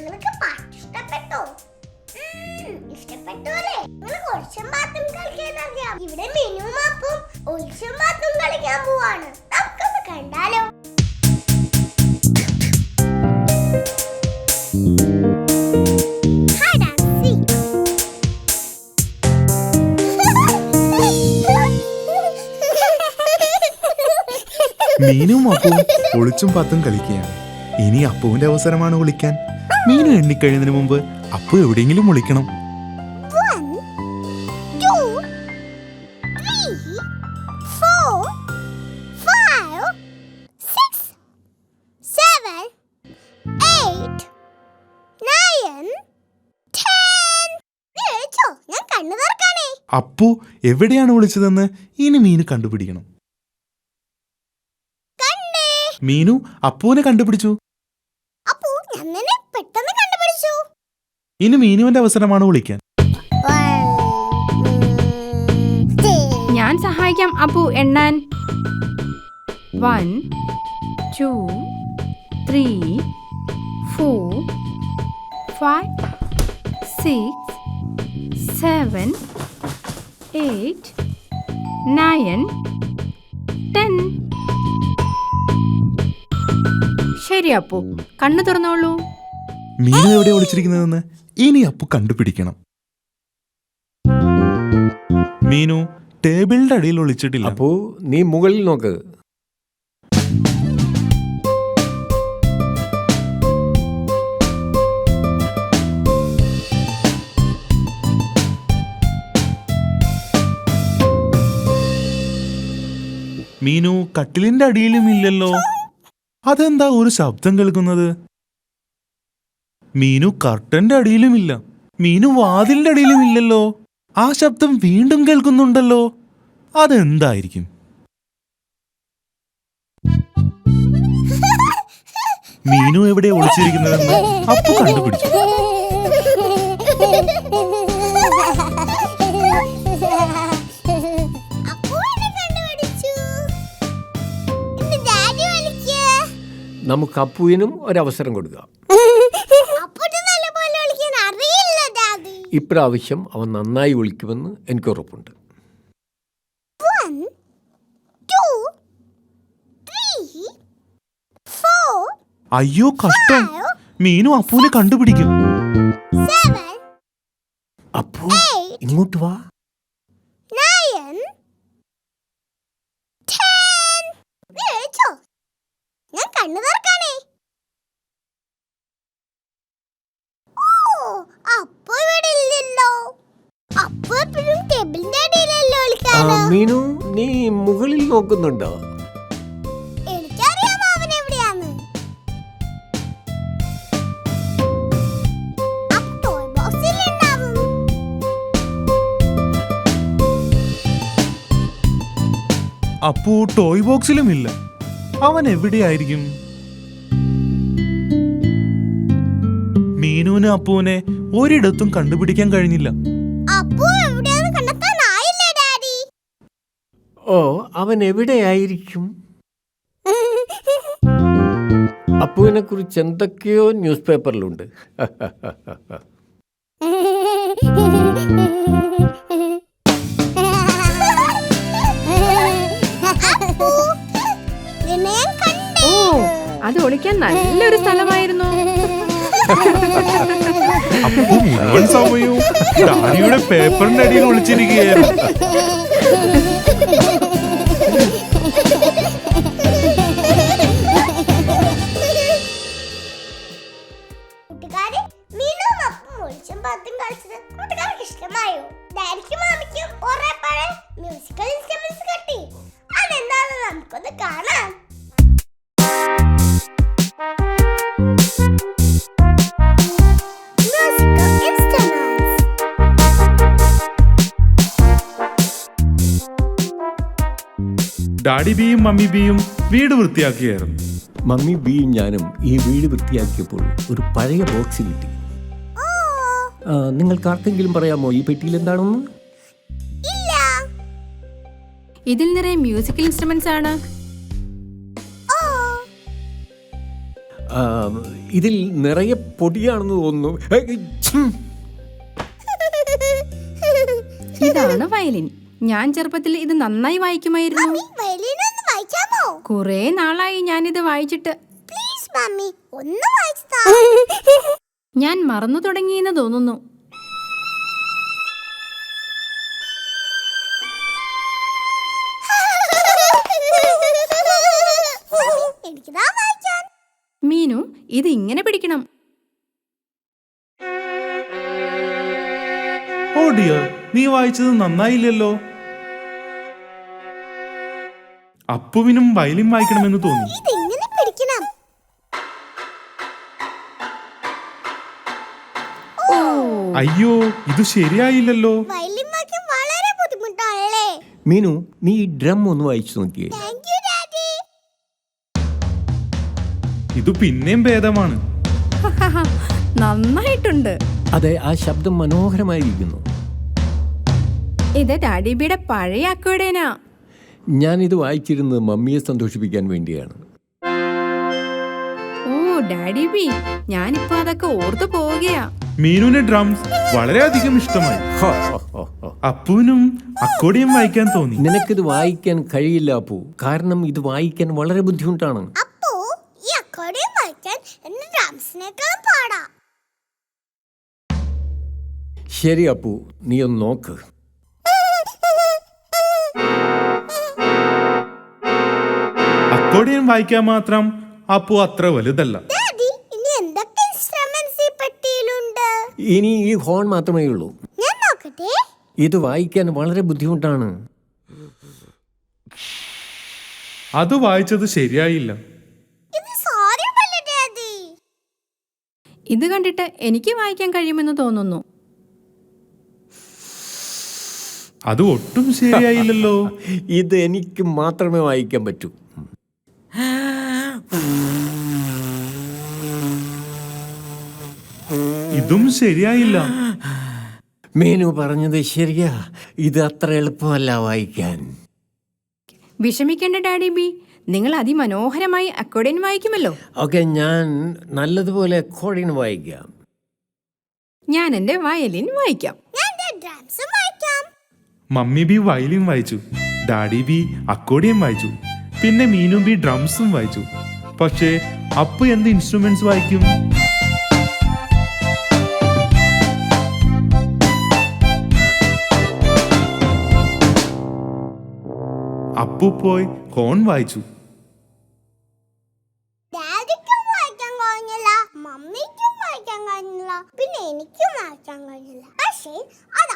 നിങ്ങൾക്ക് പാട്ട് ഇഷ്ടപ്പെട്ടോ? ഇഷ്ടപ്പെട്ടോലെ? നിങ്ങൾക്ക് ഒളിച്ചും പാത്തും കളിക്കാൻ അറിയാം. ഇവിടെ മിനുവും അപ്പും ഒളിച്ചും പാത്തും കളിക്കാൻ പോവാണ്. നമുക്കൊന്ന് കണ്ടാലോ? മീനും അപ്പവും ഒളിച്ചും പാത്തും കളിക്കുകയാണ്. ഇനി അപ്പുവിന്റെ അവസരമാണ് ഒളിക്കാൻ. മീനു എണ്ണിക്കഴിയുന്നതിന് മുമ്പ് അപ്പു എവിടെയെങ്കിലും ഒളിക്കണം. 1 2 3 4 5 6 7 8 9 10. ഞാൻ കണ്ണു തുറക്കാനേ. അപ്പു എവിടെയാണ് ഒളിച്ചതെന്ന് ഇനി മീനു കണ്ടുപിടിക്കണം. മീനു അപ്പുവിനെ കണ്ടുപിടിച്ചു. അപ്പു ഞാൻ പെട്ടെന്ന് കണ്ടുപിടിച്ചു. ഇനി മീനുവിന്റെ അവസരമാണ് ഒളിക്കാൻ. ഞാൻ സഹായിക്കാം അപ്പു എണ്ണാൻ. 1 2 3 4 5 6 7 8 9 10. ശരി അപ്പു, കണ്ണു തുറന്നോളൂ. മീനു എവിടെ ഒളിച്ചിരിക്കുന്നതെന്ന് ഇനി അപ്പു കണ്ടുപിടിക്കണം. മീനു ടേബിളിന്റെ അടിയിൽ ഒളിച്ചിട്ടില്ല. അപ്പോ നീ മുകളിൽ നോക്ക്. മീനു കട്ടിലിന്റെ അടിയിലും ഇല്ലല്ലോ. അതെന്താ ഒരു ശബ്ദം കേൾക്കുന്നത്? മീനു കർട്ടന്റെ അടിയിലുമില്ല. മീനു വാതിലിന്റെ അടിയിലും ഇല്ലല്ലോ. ആ ശബ്ദം വീണ്ടും കേൾക്കുന്നുണ്ടല്ലോ. അതെന്തായിരിക്കും? മീനു എവിടെ ഒളിച്ചിരിക്കുന്നതെന്ന് അപ്പു കണ്ടുപിടിച്ചു. നമുക്ക് അപ്പുവിനും ഒരവസരം കൊടുക്കാം. ഇപ്രാവശ്യം അവൻ നന്നായി വിളിക്കുമെന്ന് എനിക്ക് ഉറപ്പുണ്ട്. 1 2 3 4. അയ്യോ കഷ്ടം, മീനു അപ്പുവിനെ കണ്ടുപിടിക്കും. 7 അപ്പു ഇങ്ങോട്ട് വാ. 9 10. ഞാൻ കണ്ണു തുറക്കാനേ. അപ്പു ഇവിടെ ഇല്ലല്ലോ. അപ്പു എപ്പോഴും ടേബിളിന്റെ അടിയിലല്ലോ ഒളിക്കാറ്. മീനു നീ മുകളിൽ നോക്കുന്നുണ്ടോ? എനിക്കറിയാം അവൻ എവിടെയാന്ന്. ടോയ് ബോക്സിൽ ഉണ്ടാവും. അപ്പു ടോയ് ബോക്സിലും ഇല്ല. അവൻ എവിടെയായിരിക്കും? മീനുവിന് അപ്പുവിനെ ഒരിടത്തും കണ്ടുപിടിക്കാൻ കഴിഞ്ഞില്ല. അപ്പു എവിടെയാന്ന് കണ്ടെത്താനായില്ലേ ഡാഡി? ഓ, അവൻ എവിടെയായിരിക്കും? അപ്പുവിനെ കുറിച്ച് എന്തൊക്കെയോ ന്യൂസ് പേപ്പറിലുണ്ട്. ഓ, അത് ഒളിക്കാൻ നല്ലൊരു സ്ഥലമായിരുന്നു. അപ്പു മുഴുവൻ സമയവും ഡാഡിയുടെ പേപ്പറിന്റെ അടിയിൽ ഒളിച്ചിരിക്കുകയായിരുന്നു. കൂട്ടുകാരെ, മീനുവും അപ്പും ഒളിച്ചും പാത്തും കളിച്ചത് കൂട്ടുകാർക്ക് ഇഷ്ടമായോ? ഡാഡിക്കും മാമിക്കും ഒരേ മ്യൂസിക്കൽ ഇൻസ്ട്രുമെന്റ്സ് കിട്ടി. അതെന്താണെന്ന് നമുക്കൊന്ന് കാണാം. ഡാഡി ബിയും മമ്മി ബിയും വീട് വൃത്തിയാക്കിയായിരുന്നു. മമ്മി ബിയും ഞാനും ഈ വീട് വൃത്തിയാക്കിയപ്പോൾ ഒരു പഴയ ബോക്സ് കിട്ടി. നിങ്ങൾക്ക് ആർക്കെങ്കിലും പറയാമോ ഈ പെട്ടിയിൽ എന്താണെന്ന്? ഇതിൽ നിറയെ മ്യൂസിക്കൽ ഇൻസ്ട്രുമെന്റ്സ് ആണ്. ഇതിൽ നിറയെ പൊടിയാണെന്ന് തോന്നുന്നു. ഛും. ഇതാണ് വയലിൻ. ഞാൻ ചെറുപ്പത്തിൽ ഇത് നന്നായി വായിക്കുമായിരുന്നു. മമ്മി, വയലിൻ ഒന്ന് വായിക്കാമോ? കുറേ നാളായി ഞാനിത് വായിച്ചിട്ട്. പ്ലീസ് മമ്മി, ഒന്ന് വായിച്ചാ. ഞാൻ മറന്നു തുടങ്ങിയെന്ന് തോന്നുന്നു. എനിക്കിതാ വായിക്കാൻ. മീനു, ഇത് ഇങ്ങനെ പിടിക്കണം. ഓ ഡിയർ, നീ വായിച്ചത് നന്നായില്ലല്ലോ. അപ്പുവിനും വയലിൻ വായിക്കണമെന്ന് തോന്നി. ഇതെങ്ങനെ പിടിക്കണം? അയ്യോ, ഇത് ശരിയായില്ലല്ലോ. വയലിൻ വായിക്കാൻ വളരെ ബുദ്ധിമുട്ടാണല്ലേ? മീനു, നീ ഈ ഡ്രം ഒന്ന് വായിച്ചു നോക്കിയേ. Thank you daddy. ഇത് പിന്നെയും ഭേദമാണ്. നന്നായിട്ടുണ്ട്. അതെ, ആ ശബ്ദം മനോഹരമായിരിക്കുന്നു. ഇത് ഡാഡിബിയുടെ പഴയ അക്വേഡേനാ. ഞാനിത് വായിച്ചിരുന്നത് മമ്മിയെ സന്തോഷിപ്പിക്കാൻ വേണ്ടിയാണ്. ഓ ഡാഡിബി, ഞാനിപ്പോ അതൊക്കെ ഓർത്തു പോവുകയാ. മീനുവിന് ഡ്രംസ് വളരെയധികം ഇഷ്ടമായി. ഹോ, ഹോ, ഹോ, ഹോ. അപ്പുവിനും അക്കോഡിയം വായിക്കാൻ തോന്നി. നിനക്കിത് വായിക്കാൻ കഴിയില്ല അപ്പു, കാരണം ഇത് വായിക്കാൻ വളരെ ബുദ്ധിമുട്ടാണ്. അപ്പോ ഈ അക്കോർഡിയം വായിക്കാൻ എന്റെ ഡ്രംസിനേക്കാളും പാടാ. ശരി അപ്പു, നീ ഒന്ന് നോക്ക്. അക്കോഡിയം വായിക്കാൻ മാത്രം അപ്പു അത്ര വലുതല്ല. ഡാഡി, ഇനി എന്തൊക്കെ ഇൻസ്ട്രുമെന്റ്സ് ഈ പെട്ടിയിലുണ്ട്? ഇനി ഈ ഹോൺ മാത്രമേ ഉള്ളൂ. ഞാൻ നോക്കട്ടെ. ഇത് വായിക്കാൻ വളരെ ബുദ്ധിമുട്ടാണ്. അത് വായിച്ചത് ശരിയായില്ല. ഇത് സാരമല്ല ഡാഡി. ഇത് കണ്ടിട്ട് എനിക്ക് വായിക്കാൻ കഴിയുമെന്ന് തോന്നുന്നു. അത് ഒട്ടും ശരിയായില്ലല്ലോ. ഇത് എനിക്ക് മാത്രമേ വായിക്കാൻ പറ്റൂ. ഇതും ശരിയായില്ല. മീനു പറഞ്ഞത് ശരിയാ, ഇത് അത്ര എളുപ്പമല്ല വായിക്കാൻ. വിഷമിക്കേണ്ട ഡാഡിബി, നിങ്ങൾ അതിമനോഹരമായി അക്വേഡേൻ വായിക്കുമല്ലോ. ഓക്കെ, ഞാൻ നല്ലതുപോലെ അക്കോർഡിയൻ വായിക്കാം. ഞാൻ എൻ്റെ വയലിൻ വായിക്കാം. ഞാൻ ഡ്രംസും വായിക്കാം. മമ്മി ബി വയലിൻ വായിച്ചു, ഡാഡി ബി അക്കോഡിയം വായിച്ചു, പിന്നെ മീനു ബി ഡ്രംസും വായിച്ചു. പക്ഷേ അപ്പു എന്ത് ഇൻസ്ട്രുമെന്റ്സ് വായിക്കും? അപ്പു പോയി ഹോൺ വായിച്ചു. ഡാഡിക്കും വായിക്കാൻ കഴിഞ്ഞില്ല, മമ്മിക്കും വായിക്കാൻ കഴിഞ്ഞില്ല, പിന്നെ എനിക്കും വായിക്കാൻ കഴിഞ്ഞില്ല. പക്ഷേ അത്